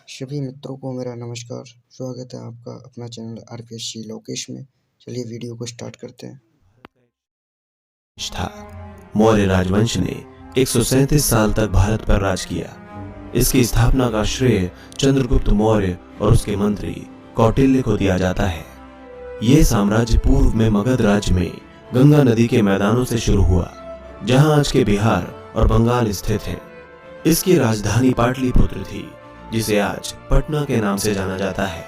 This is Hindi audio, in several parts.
सभी मित्रों को मेरा नमस्कार। स्वागत है आपका अपना चैनल आरपीएससी लोकेश में। चलिए वीडियो को स्टार्ट करते हैं। था मौर्य राजवंश ने 137 साल तक भारत पर राज किया। इसकी स्थापना का श्रेय चंद्रगुप्त मौर्य और उसके मंत्री कौटिल्य को दिया जाता है। यह साम्राज्य पूर्व में मगध राज्य में गंगा नदी के मैदानों से शुरू हुआ, जहां आज के बिहार और बंगाल स्थित है। इसकी राजधानी पाटलिपुत्र थी, जिसे आज पटना के नाम से जाना जाता है।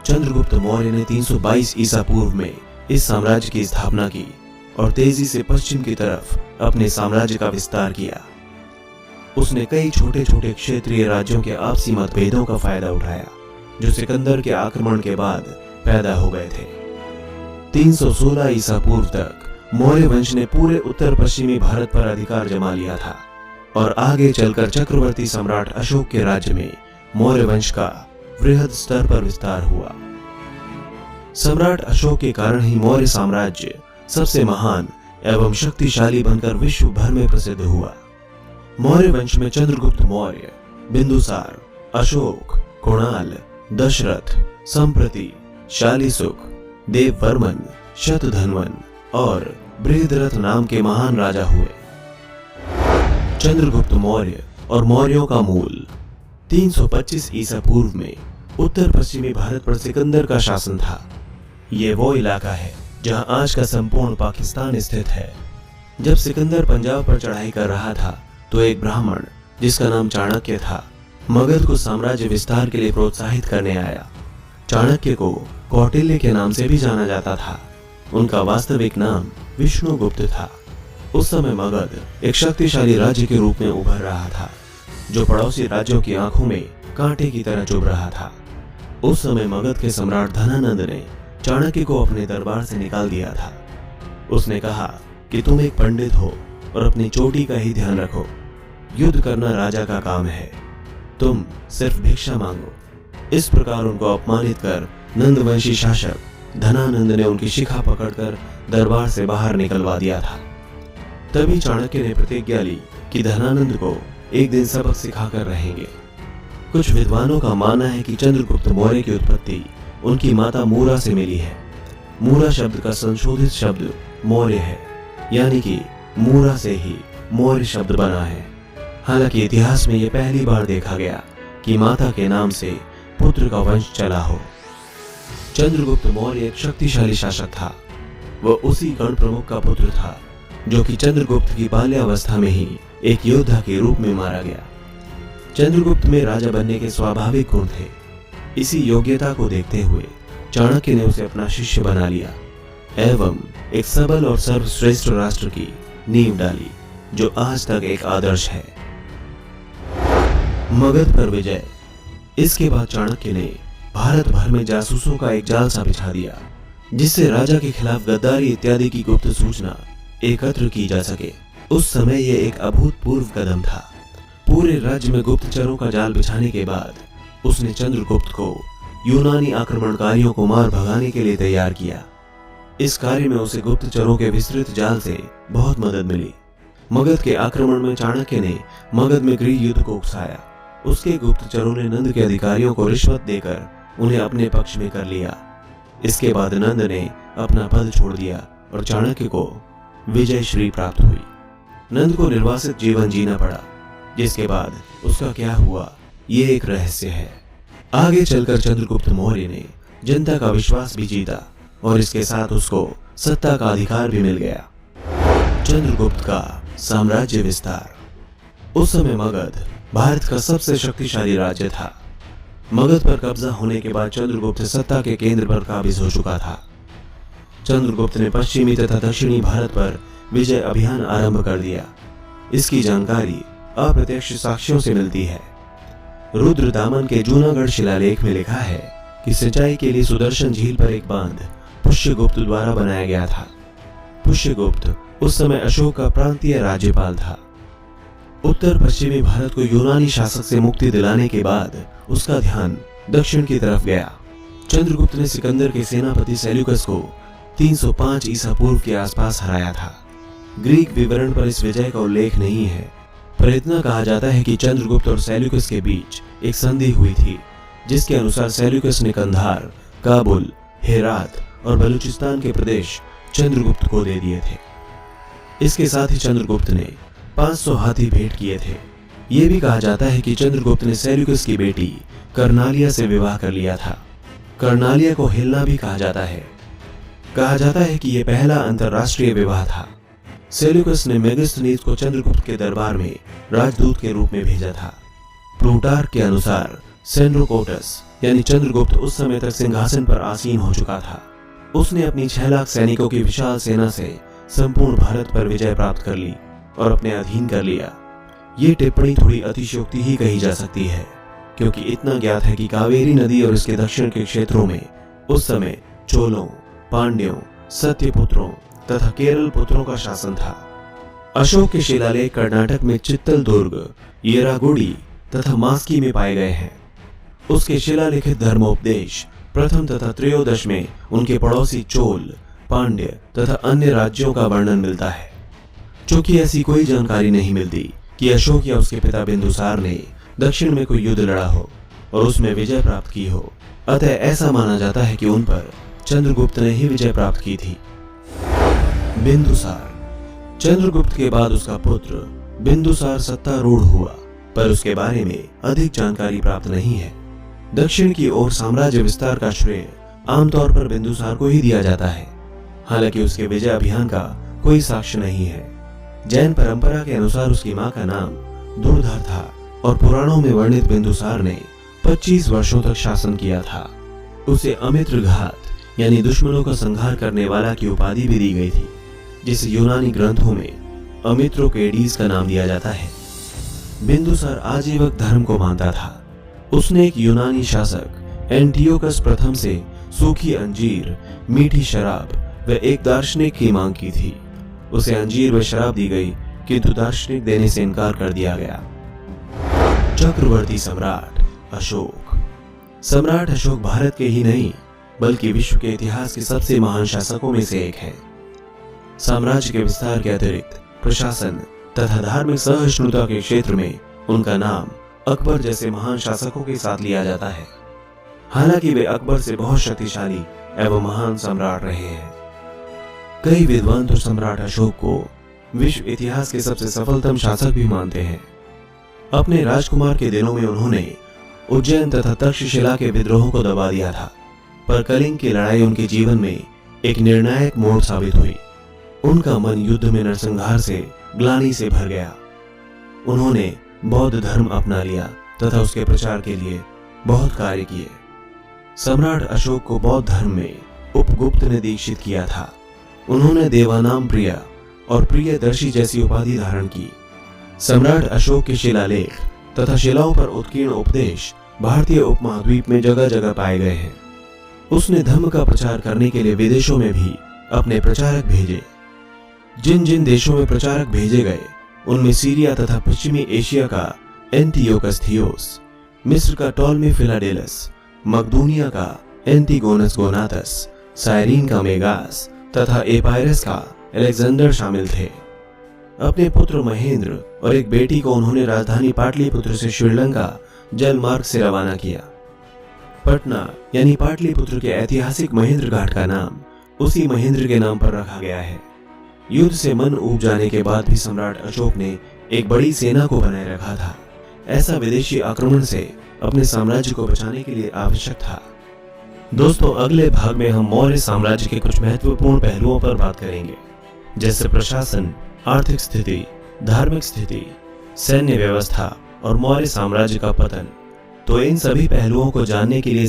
चंद्रगुप्त मौर्य ने 322 ईसा पूर्व में इस साम्राज्य की स्थापना की और तेजी से पश्चिम की तरफ अपने साम्राज्य का विस्तार किया। उसने कई छोटे छोटे क्षेत्रीय राज्यों के आपसी मतभेदों का फायदा उठाया, जो सिकंदर के आक्रमण के बाद पैदा हो गए थे। 316 ईसा पूर्व तक मौर्य वंश ने पूरे उत्तर पश्चिमी भारत पर अधिकार जमा लिया था और आगे चलकर चक्रवर्ती सम्राट अशोक के राज्य में मौर्य वंश का वृहद स्तर पर विस्तार हुआ। सम्राट अशोक के कारण ही मौर्य साम्राज्य सबसे महान एवं शक्तिशाली बनकर विश्व भर में प्रसिद्ध हुआ। मौर्य वंश में चंद्रगुप्त मौर्य, बिंदुसार, अशोक, कुणाल, दशरथ, संप्रति, शालीसुख, देववर्मन, शतधन्वन और बृहद्रथ नाम के महान राजा हुए। चंद्रगुप्त मौर्य और मौर्यों का मूल 325 ईसा पूर्व में उत्तर पश्चिमी भारत पर सिकंदर का शासन था। यह वो इलाका है जहां आज का संपूर्ण पाकिस्तान स्थित है। जब सिकंदर पंजाब पर चढ़ाई कर रहा था, तो एक ब्राह्मण जिसका नाम चाणक्य था, मगध को साम्राज्य विस्तार के लिए प्रोत्साहित करने आया। चाणक्य को कौटिल्य के नाम से भी जाना जाता था। उनका वास्तविक नाम विष्णुगुप्त था। उस समय मगध एक शक्तिशाली राज्य के रूप में उभर रहा था, जो पड़ोसी राज्यों की आंखों में कांटे की तरह चुभ रहा था। उस समय मगध के सम्राट धनानंद ने चाणक्य को अपने दरबार से निकाल दिया था। उसने कहा कि तुम एक पंडित हो और अपनी चोटी का ही ध्यान रखो। युद्ध करना राजा का काम है, तुम सिर्फ भिक्षा मांगो। इस प्रकार उनको अपमानित कर नंदवंशी शासक धनानंद ने उनकी शिखा पकड़कर दरबार से बाहर निकलवा दिया था। तभी चाणक्य ने प्रतिज्ञा ली कि धनानंद को एक दिन सबक सिखाकर रहेंगे। कुछ विद्वानों का मानना है कि चंद्रगुप्त मौर्य की उत्पत्ति उनकी माता मूरा से मिली है। मूरा शब्द का संशोधित शब्द मौर्य है, यानी कि मूरा से ही मौर्य शब्द बना है। हालांकि इतिहास में यह पहली बार देखा गया कि माता के नाम से पुत्र का वंश चला हो। चंद्रगुप्त मौर्य एक शक्तिशाली शासक था। वह उसी गण प्रमुख का पुत्र था जो कि चंद्रगुप्त की बाल्यावस्था में ही एक योद्धा के रूप में मारा गया। चंद्रगुप्त में राजा बनने के स्वाभाविक गुण थे। इसी योग्यता को देखते हुए चाणक्य ने उसे अपना शिष्य बना लिया एवं एक सबल और सर्वश्रेष्ठ राष्ट्र की नींव डाली, जो आज तक एक आदर्श है। मगध पर विजय। इसके बाद चाणक्य ने भारत भर में जासूसों का एक जाल सा बिछा दिया, जिससे राजा के खिलाफ गद्दारी इत्यादि की गुप्त सूचना एकत्र की जा सके। उस समय यह एक अभूतपूर्व कदम था। पूरे राज्य में गुप्तचरों का जाल बिछाने के बाद उसने चंद्रगुप्त को यूनानी आक्रमणकारियों को मार भगाने के लिए तैयार किया। इस कार्य में उसे गुप्तचरों के विस्तृत जाल से बहुत मदद मिली। मगध के आक्रमण में चाणक्य ने मगध में गृह युद्ध को उकसाया। उसके गुप्तचरों ने नंद के अधिकारियों को रिश्वत देकर उन्हें अपने पक्ष में कर लिया। इसके बाद नंद ने अपना पद छोड़ दिया और चाणक्य को विजय श्री प्राप्त हुई। नंद को निर्वासित जीवन जीना पड़ा, जिसके बाद उसका क्या हुआ ये एक रहस्य है। आगे चलकर चंद्रगुप्त मौर्य ने जनता का विश्वास भी जीता और इसके साथ उसको सत्ता का अधिकार भी मिल गया। चंद्रगुप्त का साम्राज्य विस्तार। उस समय मगध भारत का सबसे शक्तिशाली राज्य था। मगध पर कब्जा होने के बाद चंद्रगुप्त सत्ता के केंद्र पर काबिज हो चुका था। चंद्रगुप्त ने पश्चिमी तथा दक्षिणी भारत पर विजय अभियान आरंभ कर दिया। इसकी जानकारी अप्रत्यक्ष साक्ष्यों से मिलती है। रुद्रदामन के जूनागढ़ शिलालेख में लिखा है कि सिंचाई के लिए सुदर्शन झील पर एक बांध पुष्यगुप्त द्वारा बनाया गया था। पुष्यगुप्त उस समय अशोक का प्रांतीय राज्यपाल था। उत्तर पश्चिमी भारत को यूनानी शासक से मुक्ति दिलाने के बाद उसका ध्यान दक्षिण की तरफ गया। चंद्रगुप्त ने सिकंदर के सेनापति सेल्यूकस को 305 ईसा पूर्व के आसपास हराया था। ग्रीक विवरण पर इस विजय का उल्लेख नहीं है, पर इतना कहा जाता है कि चंद्रगुप्त और सेल्यूकस के बीच एक संधि हुई थी, जिसके अनुसार सेल्यूकस ने कंधार, काबुल, हेरात और बलूचिस्तान के प्रदेश चंद्रगुप्त को दे दिए थे। इसके साथ ही चंद्रगुप्त ने 500 हाथी भेंट किए थे। यह भी कहा जाता है कि चंद्रगुप्त ने सेल्यूकस की बेटी कर्नालिया से विवाह कर लिया था। कर्नालिया को हिलना भी कहा जाता है। कहा जाता है कि यह पहला अंतरराष्ट्रीय विवाह था। सेल्यूकस ने मेगास्थनीज को चंद्रगुप्त के दरबार में राजदूत के रूप में भेजा था। प्लूटार्क के अनुसार सेंड्रोकोटस यानी चंद्रगुप्त उस समय तक सिंहासन पर आसीन हो चुका था। उसने अपनी 6 लाख सैनिकों की विशाल सेना से संपूर्ण भारत पर विजय प्राप्त कर ली और अपने अधीन कर लिया। ये टिप्पणी थोड़ी अतिशयोक्ति ही कही जा सकती है, क्योंकि इतना ज्ञात है कि कावेरी नदी और इसके दक्षिण के क्षेत्रों में उस समय चोलों, पांड्यों, सत्यपुत्रों तथा केरल पुत्रों का शासन था। अशोक के शिलालेख कर्नाटक में चित्तल दुर्ग, येरागुड़ी तथा मास्की में पाए गए हैं। उसके शिलालिखित धर्मोपदेश प्रथम तथा त्रयोदश में उनके पड़ोसी चोल, पांड्य तथा अन्य राज्यों का वर्णन मिलता है। चूंकि ऐसी कोई जानकारी नहीं मिलती कि अशोक या उसके पिता बिंदुसार ने दक्षिण में कोई युद्ध लड़ा हो और उसमें विजय प्राप्त की हो, अतः ऐसा माना जाता है कि उन पर चंद्रगुप्त ने ही विजय प्राप्त की थी। बिंदुसार। चंद्रगुप्त के बाद उसका पुत्र बिंदुसार सत्तारूढ़ हुआ, पर उसके बारे में अधिक जानकारी प्राप्त नहीं है। दक्षिण की ओर साम्राज्य विस्तार का श्रेय आमतौर पर बिंदुसार को ही दिया जाता है, हालांकि उसके विजय अभियान का कोई साक्ष्य नहीं है। जैन परंपरा के अनुसार उसकी मां का नाम दुर्धर था और पुराणों में वर्णित बिंदुसार ने 25 वर्षों तक शासन किया था। उसे अमित्र घात यानी दुश्मनों का संहार करने वाला की उपाधि भी दी गई थी, जिसे यूनानी ग्रंथों में अमित्रोकेडीज का नाम दिया जाता है। बिंदुसार आजीवक धर्म को मानता था। उसने एक यूनानी शासक एंटियोकस प्रथम से सूखी अंजीर, मीठी शराब व एक दार्शनिक की मांग की थी। उसे अंजीर व शराब दी गई, किंतु दार्शनिक देने से इनकार कर दिया गया। चक्रवर्ती सम्राट अशोक। सम्राट अशोक भारत के ही नहीं बल्कि विश्व के इतिहास के सबसे महान शासकों में से एक है। साम्राज्य के विस्तार के अतिरिक्त प्रशासन तथा धार्मिक सहिष्णुता के क्षेत्र में उनका नाम अकबर जैसे महान शासकों के साथ लिया जाता है। हालांकि वे अकबर से बहुत शक्तिशाली एवं महान सम्राट रहे हैं। कई विद्वान तो सम्राट अशोक को विश्व इतिहास के सबसे सफलतम शासक भी मानते हैं। अपने राजकुमार के दिनों में उन्होंने उज्जैन तथा तक्षशिला के विद्रोहों को दबा दिया था, पर कलिंग की लड़ाई उनके जीवन में एक निर्णायक मोड़ साबित हुई। उनका मन युद्ध में नरसंहार से ग्लानि से भर गया। उन्होंने बौद्ध धर्म अपना लिया तथा उसके प्रचार के लिए बहुत कार्य किए। सम्राट अशोक को बौद्ध धर्म में उपगुप्त ने दीक्षित किया था। उन्होंने देवानाम प्रिय और प्रियदर्शी जैसी उपाधि धारण की। सम्राट अशोक के शिलालेख तथा शिलाओं पर उत्कीर्ण उपदेश भारतीय उपमहाद्वीप में जगह जगह पाए गए हैं। उसने धर्म का प्रचार करने के लिए विदेशों में भी अपने प्रचारक भेजे। जिन जिन देशों में प्रचारक भेजे गए उनमें सीरिया तथा पश्चिमी एशिया का एंटियोकस थियोस, मिस्र का टॉलमी फिलाडेलस, मकदूनिया का एंटीगोनस गोनातस, साइरीन का मेगास तथा एपायरस का अलेक्जेंडर शामिल थे। अपने पुत्र महेंद्र और एक बेटी को उन्होंने राजधानी पाटलिपुत्र से श्रीलंका जल मार्ग से रवाना किया। पटना यानी पाटलिपुत्र के ऐतिहासिक महेंद्र घाट का नाम उसी महेंद्र के नाम पर रखा गया है। युद्ध से मन ऊब जाने के बाद भी सम्राट अशोक ने एक बड़ी सेना को बनाए रखा था। ऐसा विदेशी आक्रमण से अपने साम्राज्य को बचाने के लिए आवश्यक था। दोस्तों, अगले भाग में हम मौर्य साम्राज्य के कुछ महत्वपूर्ण पहलुओं पर बात करेंगे, जैसे प्रशासन, आर्थिक स्थिति, धार्मिक स्थिति, सैन्य व्यवस्था और मौर्य साम्राज्य का पतन। तो इन सभी पहलुओं को जानने के लिए